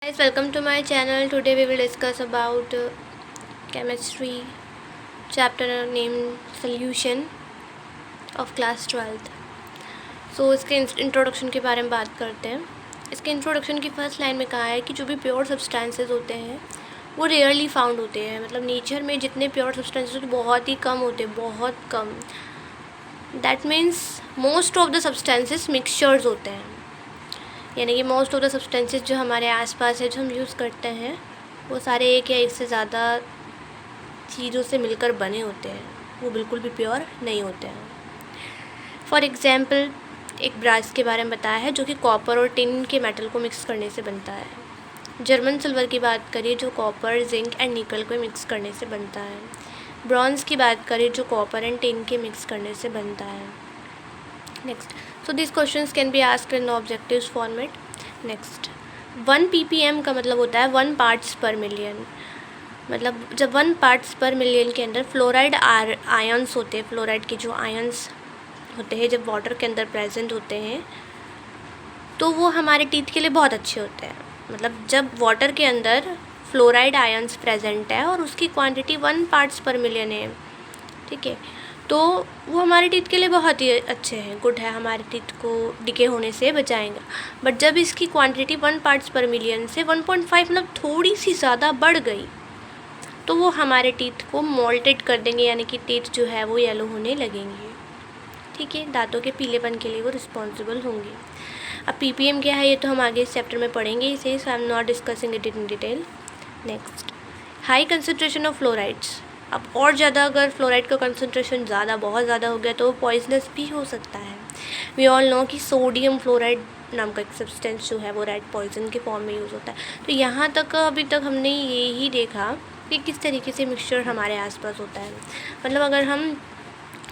Guys, welcome to my channel. Today we will discuss about chemistry chapter named solution of class 12th. So इसके introduction के बारे में बात करते हैं। इसके इंट्रोडक्शन की फर्स्ट लाइन में कहा है कि जो भी प्योर सब्सटेंसेस होते हैं वो रेयरली फाउंड होते हैं। मतलब नेचर में जितने प्योर सब्सटेंसेस बहुत ही कम होते हैं, बहुत कम। That means most of the substances mixtures होते हैं, यानी कि मोस्ट ऑफ द सब्सटेंसेस जो हमारे आसपास है, जो हम यूज़ करते हैं, वो सारे एक या एक से ज़्यादा चीज़ों से मिलकर बने होते हैं। वो बिल्कुल भी प्योर नहीं होते हैं। फॉर एग्ज़ाम्पल एक ब्रास के बारे में बताया है जो कि कॉपर और टिन के मेटल को मिक्स करने से बनता है। जर्मन सिल्वर की बात करिए जो कॉपर, जिंक एंड निकल को मिक्स करने से बनता है। ब्रॉन्ज़ की बात करें जो कॉपर एंड टिन के मिक्स करने से बनता है। Next, so these questions can be asked in the objectives format. Next, 1 ppm का मतलब होता है 1 parts per million। मतलब जब 1 parts per million के अंदर फ्लोराइड आयंस होते हैं, फ्लोराइड के जो आयंस होते हैं जब वाटर के अंदर प्रेजेंट होते हैं तो वो हमारे टीथ के लिए बहुत अच्छे होते हैं। मतलब जब वाटर के अंदर फ्लोराइड आयंस प्रेजेंट है और उसकी क्वांटिटी 1 parts per million है, ठीक है, तो वो हमारे टीथ के लिए बहुत ही अच्छे हैं, गुड है, हमारे टीथ को डिके होने से बचाएंगे। बट जब इसकी क्वांटिटी 1 parts per million से 1.5 मतलब थोड़ी सी ज़्यादा बढ़ गई तो वो हमारे टीथ को मोल्टेड कर देंगे, यानी कि टीथ जो है वो येलो होने लगेंगे, ठीक है, दांतों के पीलेपन के लिए वो रिस्पॉन्सिबल होंगे। अब ppm क्या है ये तो हम आगे इस चैप्टर में पढ़ेंगे इसे, so I am not discussing it in detail. Next, high concentration of fluorides. अब और ज़्यादा अगर फ्लोराइड का कंसनट्रेशन बहुत ज़्यादा हो गया तो वो पॉइजनस भी हो सकता है। वी ऑल नो कि सोडियम फ्लोराइड नाम का एक सब्सटेंस जो है वो रेड पॉइजन के फॉर्म में यूज़ होता है। तो यहाँ तक अभी तक हमने ये ही देखा कि किस तरीके से मिक्सचर हमारे आसपास होता है। मतलब अगर हम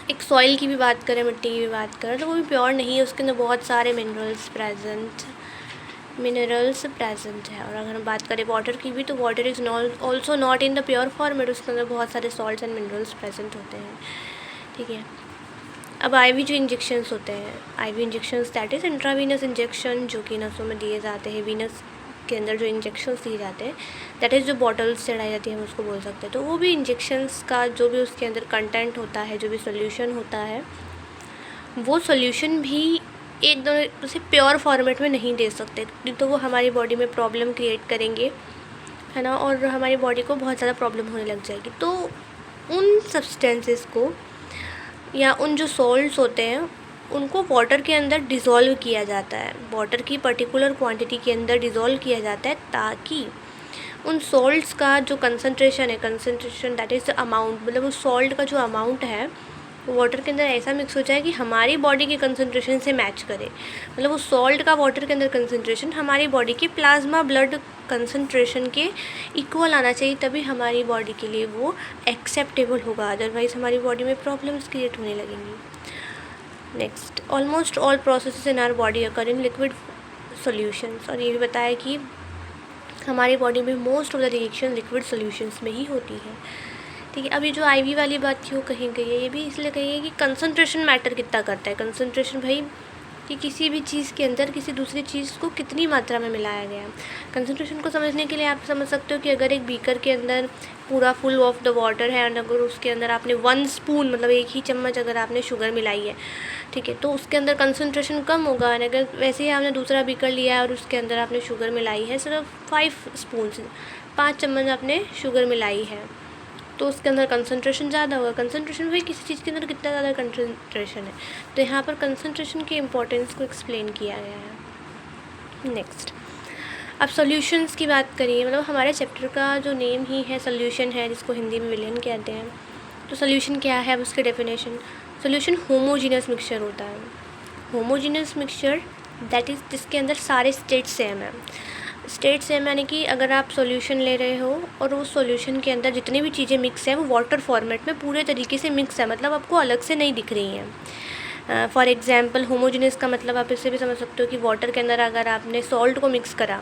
एक सॉइल की भी बात करें, मिट्टी की भी बात करें, तो वो भी प्योर नहीं है, उसके अंदर बहुत सारे मिनरल्स प्रेजेंट है। और अगर हम बात करें वाटर की भी तो water is also not in the pure format, उसके अंदर बहुत सारे सॉल्ट्स एंड मिनरल्स प्रेजेंट होते हैं, ठीक है। अब आईवी जो इंजेक्शंस होते हैं, IV injections that is intravenous injection, जो कि नसों में दिए जाते हैं, वीनस के अंदर जो इंजेक्शंस दिए जाते हैं, दैट इज़ जो बॉटल्स चढ़ाई जाती है हम उसको बोल सकते हैं। तो वो भी इंजेक्शंस का जो भी उसके अंदर कंटेंट होता है, जो भी सोल्यूशन होता है, वो सोल्यूशन भी एकदम उसे प्योर फॉर्मेट में नहीं दे सकते, तो वो हमारी बॉडी में प्रॉब्लम क्रिएट करेंगे, है ना, और हमारी बॉडी को बहुत ज़्यादा प्रॉब्लम होने लग जाएगी। तो उन सब्सटेंसेस को या उन जो सॉल्ट्स होते हैं उनको वाटर के अंदर डिज़ोल्व किया जाता है, वाटर की पर्टिकुलर क्वांटिटी के अंदर डिज़ोल्व किया जाता है, ताकि उन सॉल्ट्स का जो concentration that is the amount, मतलब उस सॉल्ट का जो अमाउंट है वाटर के अंदर ऐसा मिक्स हो जाए कि हमारी बॉडी के कंसंट्रेशन से मैच करे। मतलब उस सॉल्ट का वाटर के अंदर कंसंट्रेशन हमारी बॉडी के प्लाज्मा ब्लड कंसंट्रेशन के इक्वल आना चाहिए, तभी हमारी बॉडी के लिए वो एक्सेप्टेबल होगा, अदरवाइज़ हमारी बॉडी में प्रॉब्लम्स क्रिएट होने लगेंगी। Next, almost all processes in our body occur in liquid solutions. और ये भी बताया कि हमारी बॉडी में most of the reaction liquid solutions में ही होती है, ठीक है। अभी जो आईवी वाली बात क्यों कही गई है, ये भी इसलिए कही है कि कंसंट्रेशन मैटर कितना करता है। कंसंट्रेशन भाई कि किसी भी चीज़ के अंदर किसी दूसरी चीज़ को कितनी मात्रा में मिलाया गया। कंसंट्रेशन को समझने के लिए आप समझ सकते हो कि अगर एक बीकर के अंदर पूरा फुल ऑफ द वाटर है और अगर उसके अंदर आपने 1 स्पून मतलब 1 ही चम्मच अगर आपने शुगर मिलाई है, ठीक है, तो उसके अंदर कंसंट्रेशन कम होगा। और अगर वैसे ही आपने दूसरा बीकर लिया है और उसके अंदर आपने शुगर मिलाई है सिर्फ 5 स्पून, 5 चम्मच आपने शुगर मिलाई है, तो उसके अंदर कंसंट्रेशन ज़्यादा होगा। कंसंट्रेशन भाई किसी चीज़ के अंदर कितना ज़्यादा कंसंट्रेशन है, तो यहाँ पर कंसंट्रेशन के इम्पोर्टेंस को एक्सप्लेन किया गया है। नेक्स्ट, अब सॉल्यूशंस की बात करिए, मतलब हमारे चैप्टर का जो नेम ही है सॉल्यूशन है, जिसको हिंदी में विलयन कहते हैं। तो सॉल्यूशन क्या है, अब उसकी डेफिनेशन, सॉल्यूशन होमोजीनियस मिक्सचर होता है। होमोजीनियस मिक्सचर दैट इज़ जिसके अंदर सारे स्टेट सेम है। स्टेट सेम यानी कि अगर आप सॉल्यूशन ले रहे हो और उस सॉल्यूशन के अंदर जितनी भी चीज़ें मिक्स हैं वो वाटर फॉर्मेट में पूरे तरीके से मिक्स है, मतलब आपको अलग से नहीं दिख रही हैं। फॉर एग्जांपल होमोजेनियस का मतलब आप इससे भी समझ सकते हो कि वाटर के अंदर अगर आपने सॉल्ट को मिक्स करा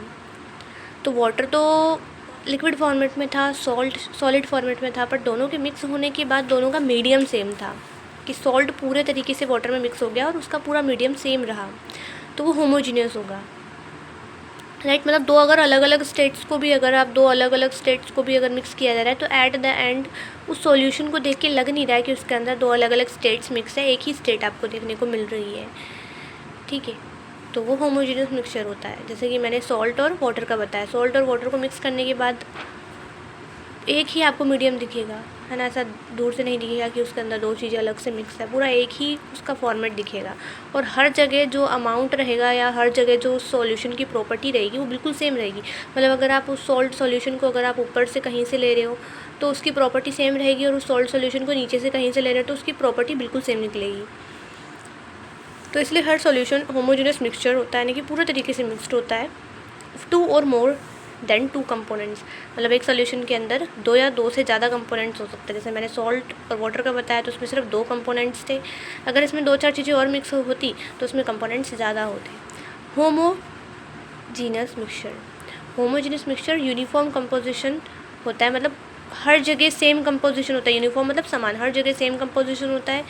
तो वाटर तो लिक्विड फॉर्मेट में था, सॉल्ट सॉलिड फॉर्मेट में था, पर दोनों के मिक्स होने के बाद दोनों का मीडियम सेम था, कि सॉल्ट पूरे तरीके से वाटर में मिक्स हो गया और उसका पूरा मीडियम सेम रहा, तो वो होमोजीनियस होगा। राइट। मतलब दो अगर अलग अलग स्टेट्स को भी अगर मिक्स किया जा रहा है तो एट द एंड उस सॉल्यूशन को देख के लग नहीं रहा है कि उसके अंदर दो अलग अलग स्टेट्स मिक्स है, एक ही स्टेट आपको देखने को मिल रही है, ठीक है। तो वो होमोजेनियस मिक्सचर होता है। जैसे कि मैंने सॉल्ट और वाटर का बताया, सॉल्ट और वाटर को मिक्स करने के बाद एक ही आपको मीडियम दिखेगा, है ना, ऐसा दूर से नहीं दिखेगा कि उसके अंदर दो चीज़ें अलग से मिक्स है, पूरा एक ही उसका फॉर्मेट दिखेगा। और हर जगह जो अमाउंट रहेगा या हर जगह जो सॉल्यूशन की प्रॉपर्टी रहेगी वो बिल्कुल सेम रहेगी। मतलब अगर आप उस सॉल्ट सॉल्यूशन को अगर आप ऊपर से कहीं से ले रहे हो तो उसकी प्रॉपर्टी सेम रहेगी, और उस सॉल्ट सॉल्यूशन को नीचे से कहीं से ले रहे हो तो उसकी प्रॉपर्टी बिल्कुल सेम निकलेगी। तो इसलिए हर सॉल्यूशन होमोजेनियस मिक्सचर होता है, यानी कि पूरे तरीके से मिक्सड होता है। 2 और मोर देन 2 कंपोनेंट्स, मतलब एक सोल्यूशन के अंदर 2 या 2 से ज़्यादा कंपोनेंट्स हो सकते हैं। जैसे मैंने सॉल्ट और वाटर का बताया तो उसमें सिर्फ 2 कंपोनेंट्स थे। अगर इसमें 2-4 चीज़ें और मिक्स होती तो उसमें कंपोनेंट्स ज़्यादा होते। होमोजीनियस मिक्सचर यूनिफॉर्म कंपोजिशन होता है, मतलब हर जगह सेम कंपोजिशन होता है। यूनिफॉर्म मतलब समान, हर जगह सेम कंपोजिशन होता है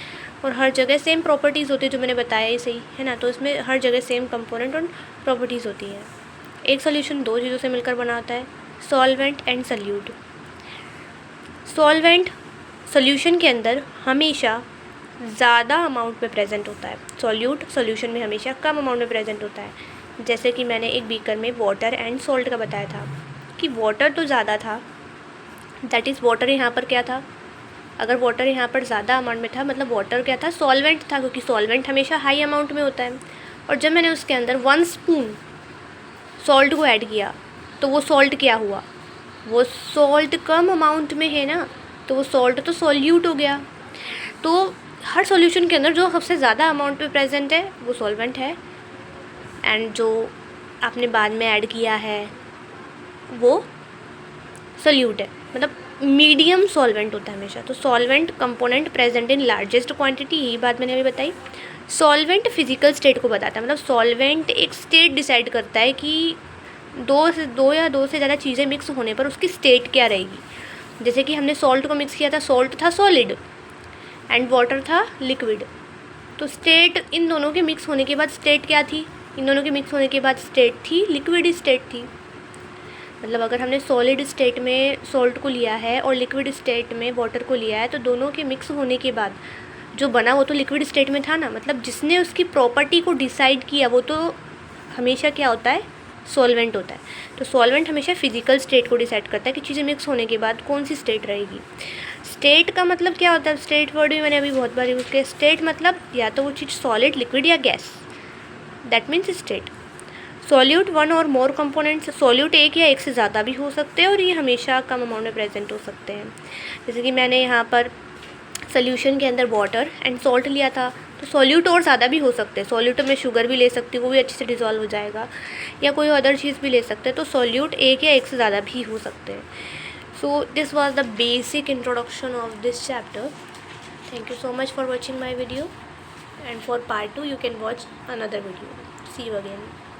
और हर जगह सेम प्रॉपर्टीज़ होती है, जो मैंने बताया ही सही है ना। तो इसमें हर जगह सेम कंपोनेंट और प्रॉपर्टीज़ होती है। एक सॉल्यूशन 2 चीज़ों से मिलकर बना होता है, solvent and solute. Solvent solution के अंदर हमेशा ज़्यादा अमाउंट में प्रेजेंट होता है, सॉल्यूट सॉल्यूशन में हमेशा कम अमाउंट में प्रेजेंट होता है। जैसे कि मैंने एक बीकर में वाटर एंड सॉल्ट का बताया था कि वाटर तो ज़्यादा था, दैट इज़ वाटर यहाँ पर क्या था, अगर वाटर यहाँ पर ज़्यादा अमाउंट में था मतलब वाटर क्या था, सॉल्वेंट था, क्योंकि सॉल्वेंट हमेशा हाई अमाउंट में होता है। और जब मैंने उसके अंदर 1 स्पून सॉल्ट को ऐड किया तो वो सॉल्ट क्या हुआ, वो सॉल्ट कम अमाउंट में है ना, तो वो सॉल्ट तो सॉल्यूट हो गया। तो हर सॉल्यूशन के अंदर जो सबसे ज़्यादा अमाउंट में प्रेजेंट है वो सॉल्वेंट है, एंड जो आपने बाद में ऐड किया है वो सॉल्यूट है, मतलब मीडियम सॉल्वेंट होता है हमेशा। तो solvent component present in largest quantity, यही बात मैंने अभी बताई। सॉल्वेंट फिजिकल स्टेट को बताता है, मतलब सॉल्वेंट एक स्टेट डिसाइड करता है कि 2 या 2 से ज़्यादा चीज़ें मिक्स होने पर उसकी स्टेट क्या रहेगी। जैसे कि हमने सॉल्ट को मिक्स किया था, सॉल्ट था सॉलिड एंड वाटर था लिक्विड। तो स्टेट इन दोनों के मिक्स होने के बाद स्टेट क्या थी, इन दोनों के मिक्स होने के बाद स्टेट थी लिक्विड स्टेट थी। मतलब अगर हमने सॉलिड स्टेट में सॉल्ट को लिया है और लिक्विड स्टेट में वाटर को लिया है तो दोनों के मिक्स होने के बाद जो बना वो तो लिक्विड स्टेट में था ना, मतलब जिसने उसकी प्रॉपर्टी को डिसाइड किया वो तो हमेशा क्या होता है, सॉल्वेंट होता है। तो सॉल्वेंट हमेशा फिजिकल स्टेट को डिसाइड करता है कि चीज़ें मिक्स होने के बाद कौन सी स्टेट रहेगी। स्टेट का मतलब क्या होता है, स्टेट वर्ड भी मैंने अभी बहुत बार यूज़ किया। स्टेट मतलब या तो वो चीज़ सॉलिड लिक्विड या gas, that means state. Solute 1 और मोर कंपोनेंट्स, सॉल्यूट एक या एक से ज़्यादा भी हो सकते हैं और ये हमेशा कम अमाउंट में प्रेजेंट हो सकते हैं। जैसे कि मैंने यहाँ पर सोल्यूशन के अंदर वाटर एंड सॉल्ट लिया था तो सॉल्यूट और ज़्यादा भी हो सकते हैं। सॉल्यूट में शुगर भी ले सकती हूँ, वो भी अच्छे से डिज़ोल्व हो जाएगा, या कोई अदर चीज़ भी ले सकते हैं। तो सॉल्यूट एक या एक से ज़्यादा भी हो सकते हैं। So this was the basic introduction of this chapter. Thank you so much for watching my video, and for part 2 you can watch another video. See you again.